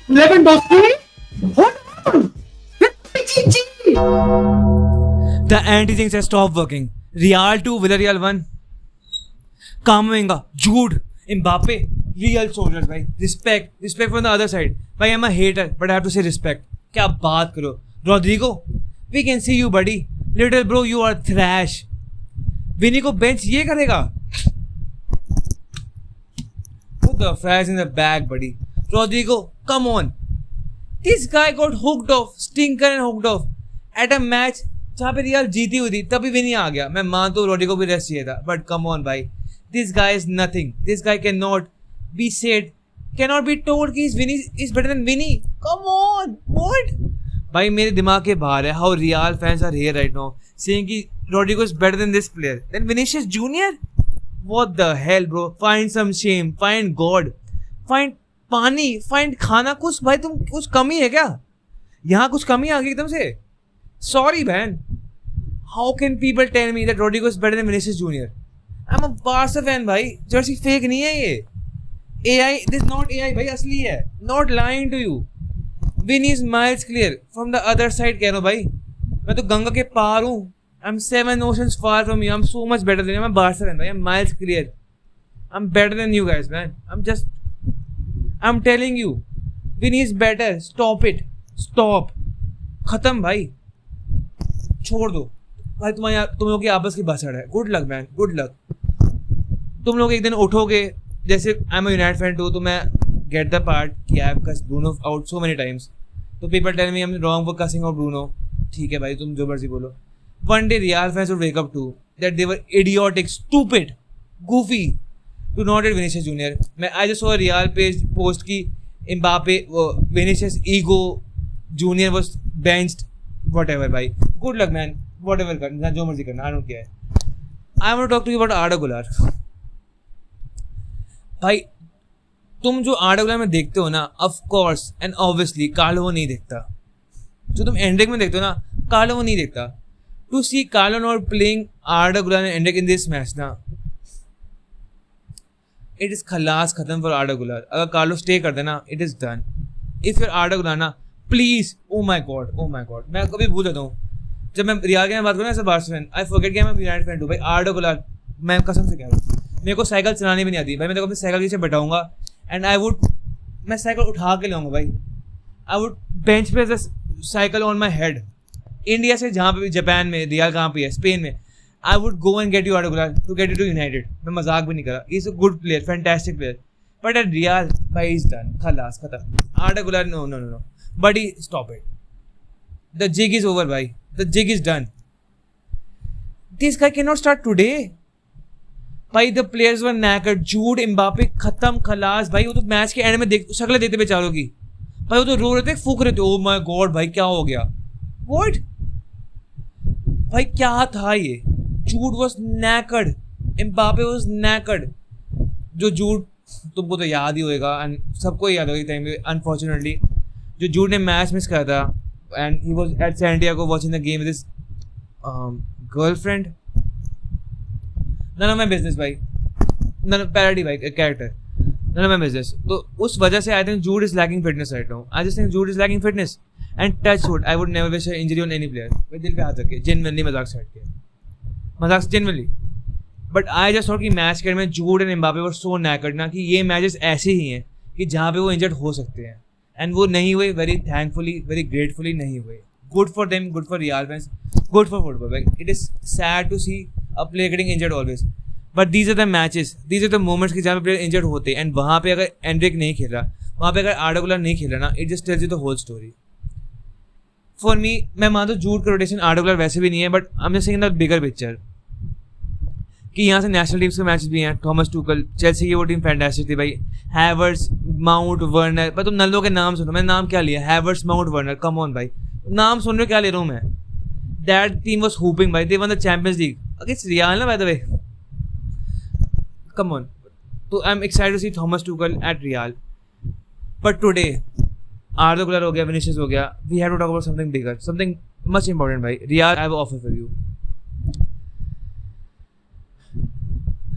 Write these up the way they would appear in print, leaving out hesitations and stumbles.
Lewandowski, hold on. The anti-jinx has stopped working. Real 2, Villarreal 1. Kamavinga, Jude, Mbappe, real soldiers भाई. Respect from the other side. भाई I'm a hater, but I have to say respect. क्या बात करो. Rodrigo, we can see you buddy. Little bro, you are trash. विनी को bench ये करेगा. Put the fries in the bag buddy. Rodrigo, come on. This guy got hooked off, stinker and hooked off at a match जहाँ पे real जीती हुई थी, तभी विनी आ गया. मैं मानता हूँ रोड्रिगो भी रेस्ट चाहिए था, बट कम ऑन भाई, this guy is nothing. This guy can not be said, can not be told कि Vini is better than Vini. Come on, what भाई, मेरे दिमाग के बाहर है how real fans are here right now saying कि Rodrigo is better than this player, then Vinicius junior. What the hell bro, find some shame, find God, find pani, find khana. कुछ भाई तुम कुछ कमी है क्या? यहाँ कुछ कमी आ गई एकदम से. Sorry man, how can people tell me that Rodrigo is better than Vinicius Junior? I'm a Barca fan भाई. जर्सी फेक नहीं है ये. AI, this not AI भाई, असली है. Not lying to you. Vinny is miles clear from the other side कह रहा हूँ भाई. मैं तो गंगा के पार हूँ. I'm 7 oceans far from you. I'm so much better than you. I'm a Barca fan भाई. I'm miles clear. I'm better than you guys man. I'm telling you. Vinny is better. Stop it. Stop. खत्म भाई. छोड़ दो भाई. तुम लोगों की आपस की बसड़ है. Good luck man, good luck. तुम लोग एक दिन उठोगे, जैसे I am a United fan too, तो मैं गेट द पार्ट कि I have cussed Bruno out so many times. तो people tell me I am wrong for cussing out Bruno. ठीक है भाई, तुम जो मर्जी बोलो. One day real fans would wake up to that they were idiotic, stupid, goofy to not eight Vinicius junior. मैं I just saw Real page post की Mbappe Vinicius ego junior was benched. Whatever भाई, good luck man, whatever करना, जो मर्जी करना, I don't care. I want to talk to you about Arda Güler. भाई तुम जो आर्डा गुलर में देखते हो ना, of course and obviously Carlo वो नहीं देखता. जो तुम एंड्रिक में देखते हो ना, कार्लो वो नहीं देखता. To see Carlo not playing Arda Güler and Endrick in this match ना, it is खलास खत्म for Arda Güler. अगर कार्लो स्टे कर देना, it is done. If you're Arda Güler ना, प्लीज, ओ माई गॉड, मैं कभी भूल जाता हूँ जब मैं रियाल के बात करूँ ना, ऐसा बार्सा फैन, आई फॉरगेट कि मैं यूनाइटेड फैन हूँ भाई. आर्डा गुलर, मैं कसम से कह रहा हूँ, मेरे को साइकिल चलानी भी नहीं आती भाई. मैं तो अपनी साइकिल पीछे बैठाऊंगा एंड मैं साइकिल उठा के लाऊंगा भाई. आई वुड बेंच पे cycle on my head. India से जहाँ पे भी, जापान में, रियाल कहाँ पे है, स्पेन में, I would go and get you Arda Guler to get you to United. मैं मजाक भी नहीं करा. Is a good player, fantastic player, but at Real भाई इज डन, खलास खत्म. Arda Guler no. Buddy, stop it. The jig is over, bhai. The jig is done. This guy cannot start today. Bhai, the players were knackered. Jude, Mbappe, खत्म, खलास भाई. वो तो match के and में शक्लें देते बेचारों की भाई. वो तो रो रहे थे, फूक रहे थे. Oh my God, भाई क्या हो गया? What? भाई क्या था ये? Jude was knackered. Mbappe was knackered. जो Jude, तुमको तो याद ही होएगा, सबको याद होगा टाइम पे. अनफॉर्चुनेटली जो जूड ने मैच मिस करा था and he was at Santiago watching the game with his girlfriend. None of my business भाई, नन पैरोडी भाई, character, none of my business. तो उस वजह से I think Jude is lacking fitness right now. I just think Jude is lacking fitness and touch wood, I would never wish a injury on any player. भाई दिल पे हाथ रखे, genuinely, मजाक साइड के, मजाक genuinely. But I just thought कि match के में जूड एंड एम्बापे वर सो नैकर्ड ना कि ये मैचेस ऐसे ही हैं कि जहाँ पे वो इंजर्ड हो सकते हैं. एंड वो नहीं हुए. वेरी थैंकफुली, वेरी ग्रेटफुली नहीं हुए. Good for them, good for Real fans, good for football भाई. It is sad to see a player getting injured always, but these are the matches, these are the moments कि जहाँ पे player injured होते हैं. And वहाँ पे अगर Anrich नहीं खेल रहा, वहाँ पे अगर आर्डा गुलर नहीं खेल रहा ना, it just tells you the whole story. For me, मैं मानता हूँ जूड का रोटेशन आर्डा गुलर वैसे भी नहीं है, but I am just saying the bigger picture कि यहाँ से नेशनल टीम्स के मैचेस भी हैं. थॉमस टूकल, चेल्सी की वो टीम फैंटास्टिक थी भाई. Havertz, mount, Werner. पर तुम नल्लो के नाम सुनो, मैंने नाम क्या लिया? Havertz, mount, Werner. Come on भाई, नाम सुन रहे हो क्या ले रहा हूँ मैं? दैट टीम वाज होपिंग भाई, they won the Champions League against Real ना, by the way. Come on. तो I am excited to see Thomas Tuchel at Real. But today Arda Guler हो गया, विनीशियस हो गया. We have to talk about something bigger, something much important भाई. Real, I have offer for you.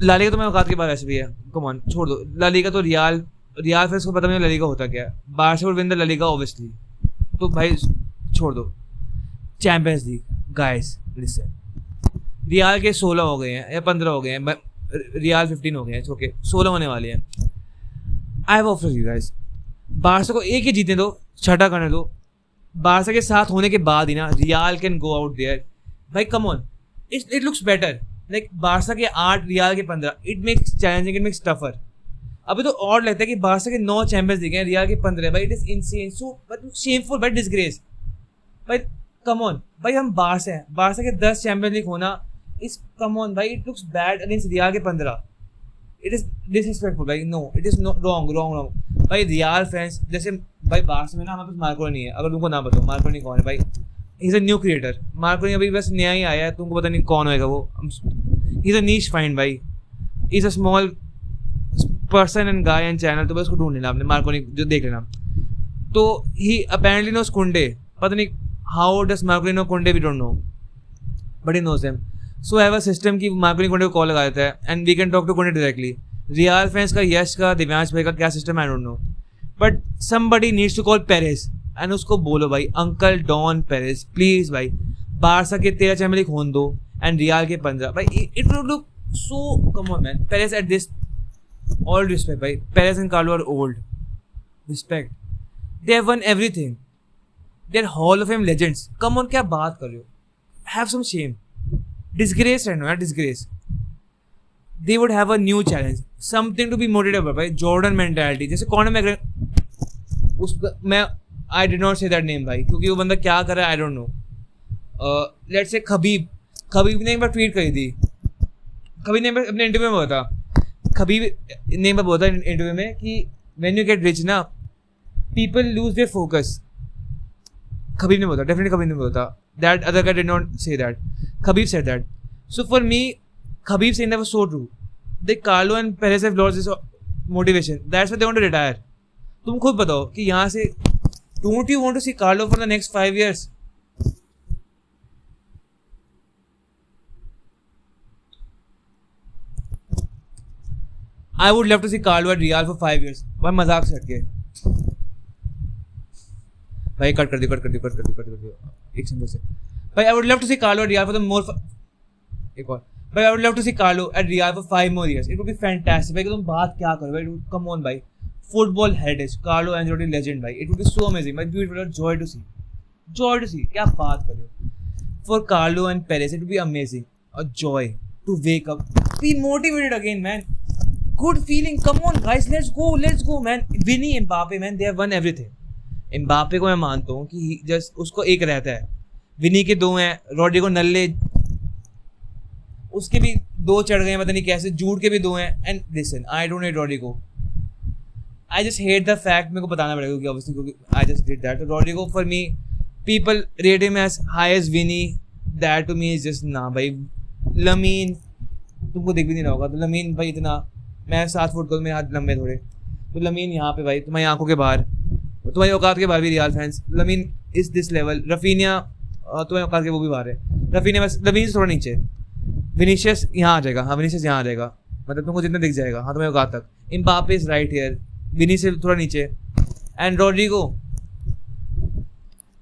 La Liga तो मैं औकात के बाद ऐसे भी है. कम ऑन, छोड़ दो ला लीगा. तो रियल रियाल फेस को पता नहीं ला लीगा होता क्या है, Barca will win the La Liga obviously, तो भाई छोड़ दो। Champions League guys listen, Real के 16 हो गए हैं या 15 हो गए हैं, रियाल 15 हो गए हैं, ओके 16 होने वाले हैं। आई have offer you guys, Barça को एक ही जीतने दो, छठा करने दो, बारसा के साथ होने के बाद ही ना Real can go out there भाई, come on, it looks better, like Barca के 8 रियाल के 15, it makes challenging, it makes tougher. अभी तो और लगता है कि बारसा के 9 चैंपियंस दिखे हैं, रियाल के 15 भाई, it is insane, so shameful भाई, डिसग्रेस भाई, कम ऑन भाई, हम बारसा हैं, बारसा के 10 चैंपियंस लीग होना इज कम ऑन भाई, it looks bad against Real के 15, इट इज डिसरिस्पेक्टफुल भाई, नो इट इज रॉन्ग भाई। रियाल फैंस जैसे भाई, बारसा में ना हमारे पास मार्को नहीं है, अगर तुमको ना बताओ मार्को नहीं कौन है भाई, he is a new creator, Marco नहीं अभी बस नया ही आया है, तुमको पता नहीं कौन होएगा वो, he is a niche find भाई, he is a small person and guy and channel, तो बस उसको ढूंढ लेना आपने, मार्को नहीं जो देख लेना। तो ही अपेरेंटली नोस कुंडे, पता नहीं how does Marco know Kounde, we don't know, but he knows him, so have a system कि मार्को कुंडे को कॉल लगा देता है and we can talk to Kounde directly. Real fans का, यश का, दिव्यांश भाई का क्या system I don't know, but somebody needs to call Perez and उसको बोलो भाई, अंकल डॉन पेरेस प्लीज भाई, बारसा के 13 चैंपियन लीग होने दो एंड रियाल के 15 भाई, it would look so, come on man, Perez at this, all respect भाई, Perez and Carlo are old, respect, they have won everything, they are hall of fame legends, come on, क्या बात कर रहे हो, have some Shem, disgrace रहना यार, disgrace. They would have a new challenge, something to be motivated by, Jordan mentality, जैसे Conor McGregor, उस मैं I did not say that name भाई, क्योंकि वो बंदा क्या कर रहा है आई don't no. Let's say Khabib ने एक बार ट्वीट करी थी, खबीब ने अपने इंटरव्यू में बोला था, खबीब ने एक बार बोला था इंटरव्यू में कि व्हेन यू गेट रिच ना people lose their focus, Khabib ने बोला, डेफिनेटली खबीब ने बोला था, that other guy did not say that, Khabib said that, so for me Khabib saying that was so true. They Carlo and Perez have lost this motivation. That's why they want to retire. तुम खुद बताओ कि यहाँ से don't you want to see Carlo for the next 5 years? I would love to see Carlo at Real for 5 years. भाई मजाक से हटके भाई कट कर दियो एक सेकंड से भाई, I would love to see Carlo at Real for the more एक और भाई, I would love to see Carlo at Real for 5 more years. It would be fantastic. भाई तुम बात क्या करो भाई, come on भाई, football heritage, Carlo Ancelotti legend भाई, it would be so amazing भाई, beautiful, joy to see, क्या बात कर रहे हो। For Carlo and Perez, it would be amazing, a joy to wake up, be motivated again man, good feeling, come on guys, let's go man, Vinny, Mbappe man, they have won everything। Mbappe को मैं मानता हूँ कि just उसको एक रहता है, विनी के 2 हैं, रोड्रिगो नल्ले उसके भी 2 चढ़ गए, पता नहीं कैसे, जूड के भी 2 हैं, and listen I don't hate Rodrygo, I just hate the fact, मेरे को बताना पड़ेगा क्योंकि ऑब्वियसली क्योंकि I just did that. Rodrygo for me, people rate him as high as Vini, that to me is just ना भाई। Lamin तुमको दिख भी नहीं रहा होगा, तो लमीन भाई इतना, मैं 7 फुट का, मेरे हाथ लंबे थोड़े, तो लमीन यहाँ पे भाई तुम्हारी आंखों के बाहर, तुम्हारी औकात के बाहर भी Real fans, Lamine is this level, Raphinha तुम्हारी औकात के वो भी बाहर है, रफीनिया बस लमीन से थोड़ा नीचे, विनीशियस यहाँ आ जाएगा, हाँ विनीशियस यहाँ आ जाएगा, मतलब तुमको जितना दिख जाएगा, हाँ तुम्हें औकात तक, एम्बापे इज राइट हियर, विनी से थोड़ा नीचे, एंड रोड्रिगो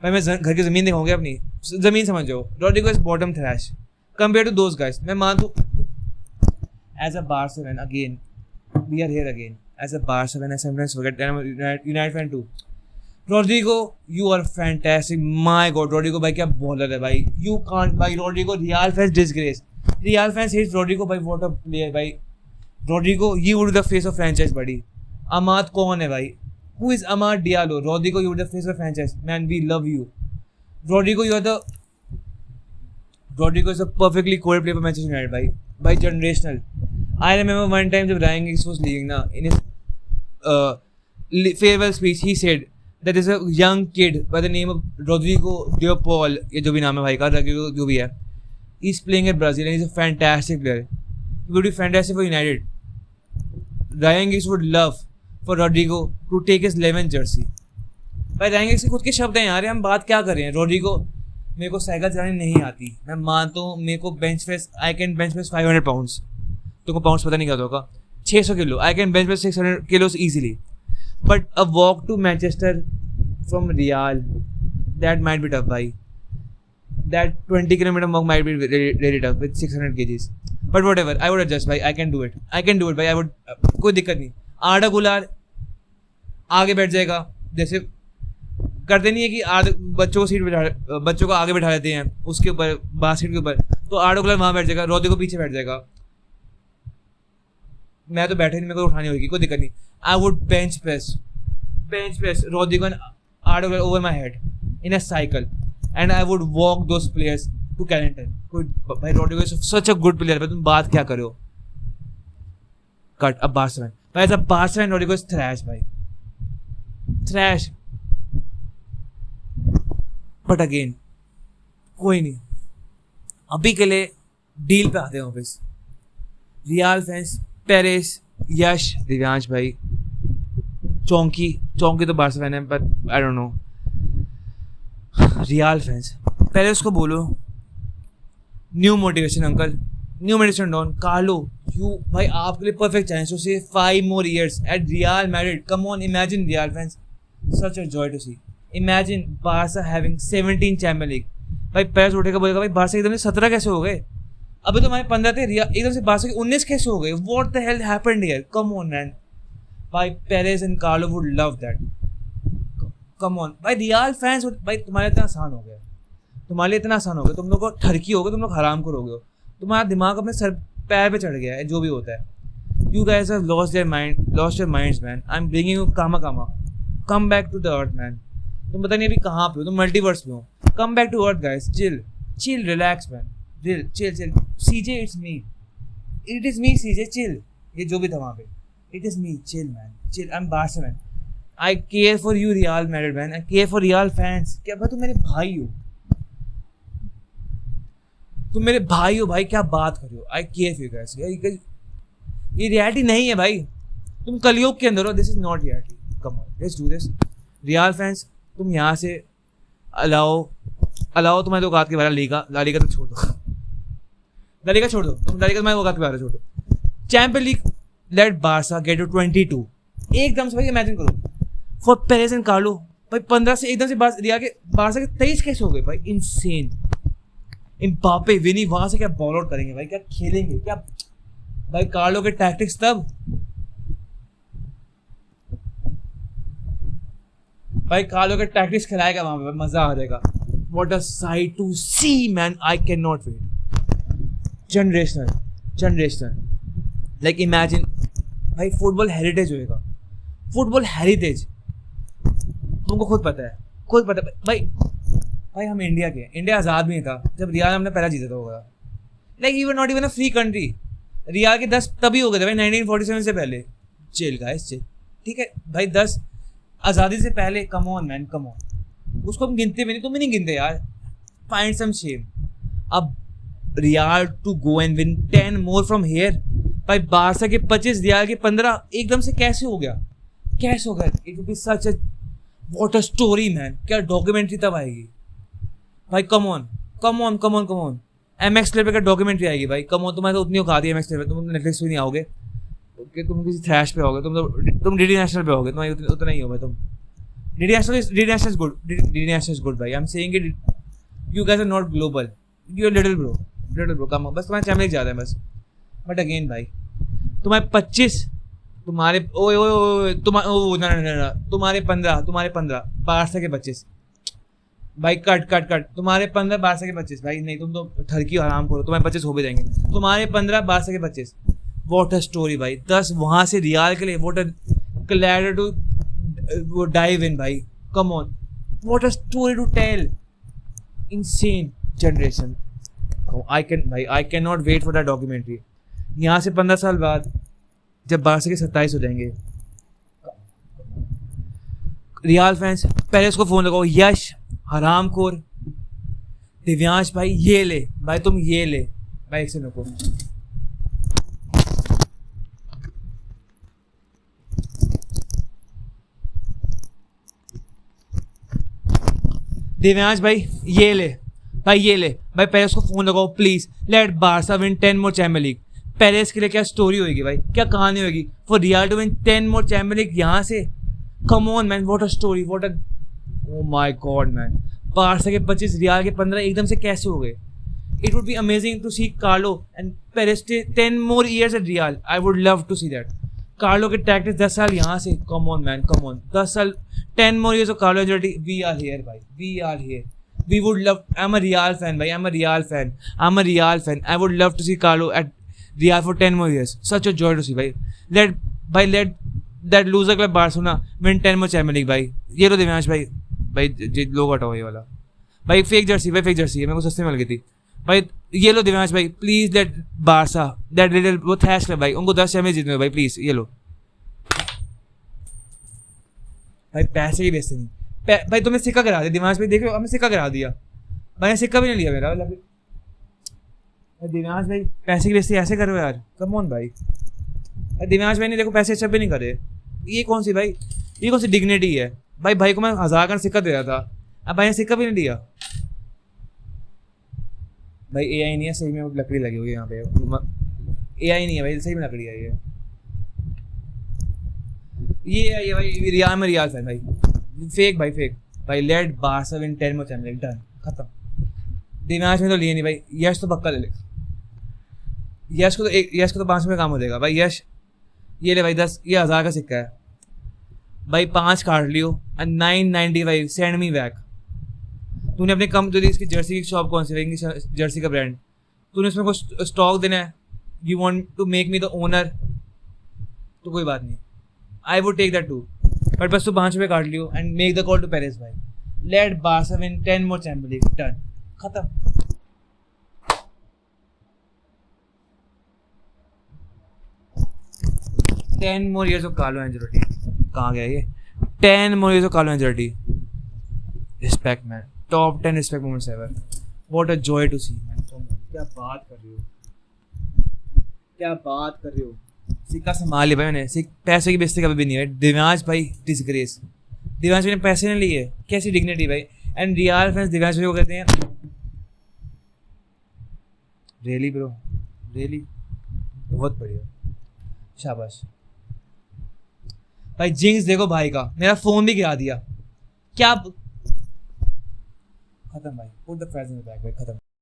भाई, मैं घर की ज़मीन दिखाऊंगी अपनी ज़मीन, समझ जाओ, Rodrygo is bottom trash compare to those guys, मैं मान दूँ as a Barca fan, again we are here again, as a Barca fan I sometimes forget, United fan too, Rodrygo you are fantastic, my god Rodrygo भाई क्या baller है भाई, you can't भाई, Rodrygo Real fans disgrace, Real fans hate Rodrigo भाई, what a player भाई, Rodrigo you would be the face of franchise buddy। Amad कौन है भाई, who is Amad Diallo, Rodrigo you would be the face of franchise man, we love you Rodrigo, you are the Rodrigo is a perfectly coded player for Manchester United भाई generational। I remember one time जब Ryan Giggs was leaving ना, in his farewell speech he said that is a young kid by the name of Rodrigo De Paul, ये जो भी नाम है भाई का, Rodrigo जो भी है, he's playing at Brazil and he's a fantastic player, he would be fantastic for United। Ryan Giggs would love for Rodrigo to take his 11th jersey भाई, Ryan Giggs के खुद के शब्द हैं यार, हम बात क्या कर रहे हैं। रोड्रिगो मेरे को साइकिल चलानी नहीं आती, मैं मानता हूँ, मेरे को bench press, I can bench press 500 pounds, तुमको पाउंड्स पता नहीं क्या होगा, 600 kilo, I can bench press 600 kilos easily, but a walk to Manchester from Real, that might be tough भाई. That 20 kilometer walk might be really tough with 600 kgs. But whatever, I would adjust भाई. I can do it भाई. I would कोई दिक्कत नहीं. आर्डा गुलार आगे बैठ जाएगा, जैसे करते नहीं है कि बच्चों को आगे बैठा लेते हैं उसके ऊपर, बास्केट के ऊपर, तो आर्डा गुलार वहाँ बैठ जाएगा, रोदी को पीछे बैठ जाएगा. मैं तो बैठे नहीं, मेरे को उठानी होगी, कोई दिक्कत नहीं. I would bench press Rodri को Arda Guler over my head in a cycle. And I would walk those players to Carrington. भाई Rodrigo is such a good player. भाई तुम बात क्या करो? Cut. अब Barca fan. भाई ऐसा Barca fan Rodrigo is trash भाई. Trash. But again, कोई नहीं. अभी के लिए डील पे आते हैं वापस. रियाल फैंस, पेरेस, यश, दिव्यांश भाई, चौंकी तो Barca fan है, but I don't know. Real fans, पहले उसको बोलो new motivation uncle, new motivation Don. Carlo, you भाई आपके लिए परफेक्ट चांस से 5 more years at Real Madrid. Come on, imagine Real fans, such a joy to see. Imagine Barca having 17 champion league. भाई पैस उठेगा बोलेगा भाई बारसा एकदम से 17 कैसे हो गए? अभी तो हमारे 15 थे, एकदम से बारसा के 19 कैसे हो गए? What the hell happened here? Come on man. भाई Perez and Carlo would love that. Come on भाई, रियल फैंस भाई तुम्हारे इतना आसान हो गया, तुम लोग को ठरकी हो गए, तुम लोग हराम को हो गए हो, तुम्हारा दिमाग अपने सर पैर पे चढ़ गया है जो भी होता है. You guys have lost your minds man. I am bringing you कामा come back to the earth man. तुम पता नहीं अभी कहाँ पे हो, तुम मल्टीवर्स में हो. Come back to earth guys. Chill relax man. Chill. CJ it is me CJ, chill. ये जो भी था वहाँ पे, it is me, chill man, chill. I am Barca man. I care for you Real Madrid man. I care for Real fans. क्या भाई तुम मेरे भाई हो, भाई क्या बात कर रहे हो? I care for you guys. ये रियलिटी नहीं है भाई, तुम कलयुग के अंदर हो. This is not reality. Come on, let's do this. Real fans, तुम यहाँ से अलाओ तुम्हारे औकात के बारे में. ला लीगा तो छोड़ दो, तुम ला लीगा तुम्हारे औकात के बारे में छोड़ दो. Champion league, let Barca get to 22 एकदम से. भाई इमेजिन करो फॉर पेरेस एंड कार्लो, भाई 15 से एकदम से रिया के बारसा के 23 कैसे हो गए भाई? इनसेन. एम्बापे, विनी वहां से क्या बॉल आउट करेंगे भाई, क्या खेलेंगे क्या भाई? कार्लो के टैक्टिक्स तब भाई, कार्लो के टैक्टिक्स खिलाएगा वहां पे, मजा आ जाएगा. What a sight to see man. I can not wait. Generational like imagine भाई, फुटबॉल हेरिटेज होएगा. फुटबॉल हेरिटेज तुमको खुद पता है भाई. हम इंडिया आज़ाद भी नहीं था जब रियाल हमने पहला जीता था होगा. Like you were not even a free country. Real के 10 तभी हो गए थे भाई 1947 से पहले. Chill guys, chill. ठीक है भाई, 10 आज़ादी से पहले. कम ऑन मैन, कम ऑन. उसको हम गिनते भी नहीं, तुम भी नहीं गिनते यार. Find some shame. अब Real to go and win 10 more from here. भाई बारसा के 25, रियाल के 15 एकदम से कैसे हो गया? It will be such a what a story man. क्या डॉक्यूमेंट्री तब आएगी भाई. Come on. MX प्लेयर पे का डॉक्यूमेंट्री आएगी भाई. Come on. तुम्हारे तो उतनी औकात है MX प्लेयर पे, तुम नेटफ्लिक्स पे नहीं आओगे, तुम किसी थ्रैश पे आओगे, तुम डीडी नेशनल पे आओगे, तुम्हारी उतना ही हो भाई. तुम डीडी नेशनल इज गुड भाई. I am saying it. You guys are not global, you are little bro. Come on. बस तुम्हारे चैनल ज़्यादा है बस. बट अगेन भाई, तुम्हारे 25, तुम्हारे तुम्हारे 15 बारसा के 25 भाई. कट. तुम्हारे 15 बारसा के 25 भाई. नहीं, तुम तो ठरकी आराम करो, तुम्हारे 25 हो भी जाएंगे. तुम्हारे 15 बारसा के 25. व्हाट अ स्टोरी भाई. 10 वहाँ से रियाल के लिए. What a clad to dive in भाई. Come on. What a story to tell. Insane generation. I can not wait for that documentary. यहाँ से 15 साल बाद जब बारसा के 27 हो जाएंगे, रियाल फैंस पहले उसको फोन लगाओ. यश हरामखोर, दिव्यांश भाई, ये ले भाई, तुम ये ले भाई. एक से नको. दिव्यांश भाई ये ले भाई, पहले उसको फोन लगाओ please. Let Barca win 10 more champion league. Perez के लिए क्या स्टोरी होगी भाई, क्या कहानी होगी for Real to win 10 more champion league. यहाँ से come on man, what a story, what a, oh my god man, Barca के 25, रियाल के 15 एकदम से कैसे हो गए? It would be amazing to see Carlo and Perez stay 10 more years at Real. I would love to see that. Carlo के tactics 10 साल यहाँ से, come on man, come on, 10 साल, 10 more years of Carlo Ancelotti. We are here भाई, we are here. We would love, I'm a Real fan भाई, I'm a Real fan, I'm a Real fan. I would love to see Carlo at Real for 10 more years. Such a joy to see भाई. Let that loser club Barcelona win 10 more Champions League भाई. ये लो दिव्यांश भाई लोग हटाओ ये वाला भाई, fake Jersey है मेरे को सस्ते मिल गई थी भाई। ये लो दिव्यांश भाई, please let Barça, that little वो थैश क्लब भाई, उनको 10 चैंपियंस जीतने दो भाई प्लीज, ये लो भाई, पैसे ही बेचते नहीं भाई। तुम्हें सिक्का गिरा दिया दिव्यांश भाई, देख लो हमें सिक्का गिरा दिया भाई, सिक्का भी नहीं लिया मेरा दिव्यांश भाई, पैसे की बेचते ऐसे करो यार, कम ऑन भाई। दिव्यांश भाई ने देखो पैसे अच्छा भी नहीं करे, ये कौन सी भाई, ये कौन सी डिग्निटी है भाई को मैं 1000 का सिक्का दे रहा था, अब भाई ने सिक्का भी नहीं दिया भाई। एआई नहीं है सही में, लकड़ी लगी हुई है यहाँ पे, एआई नहीं है भाई, सही में लकड़ी है ये है भाई। रियाल में रियाल फैन भाई, फेक भाई, let Barca win 10 more champions, done, खत्म। दिव्यांश में तो लिए नहीं भाई, यश तो पक्का ले ले, यश को तो 5 में काम हो जाएगा भाई। यश ये ले भाई 10, ये 1000 का सिक्का है भाई, 5 काट लियो एंड 995 सेंड मी बैक। तूने अपने कम जो इसकी जर्सी की शॉप कौन सी है, जर्सी का ब्रांड, तूने उसमें कुछ स्टॉक देना है, you want to make me the owner, तो कोई बात नहीं, I would take that too, but बस तू 5 रुपये काट लियो and make the call to Perez भाई, let Barca win 10 more Champions League, done, खत्म। Ten more years of Carlo Ancelotti, कहाँ गया ये, 10 more years of Carlo Ancelotti, respect man, top 10 respect moments ever, what a joy to see man, क्या बात कर रहे हो, सिक्का संभाल लिया भाई मैंने, पैसे की बेइज्जती कभी भी नहीं है। दिव्यांश भाई डिसग्रेस, दिव्यांश भाई ने पैसे नहीं लिए, कैसी डिग्निटी भाई, एंड रियल फैंस दिव्यांश भाई को कहते हैं रियली ब्रो, रियली बहुत बढ़िया, शाबाश भाई। जिंक्स देखो भाई का, मेरा फोन भी गिरा दिया, क्या खत्म भाई, put the prize in the bag भाई, खत्म।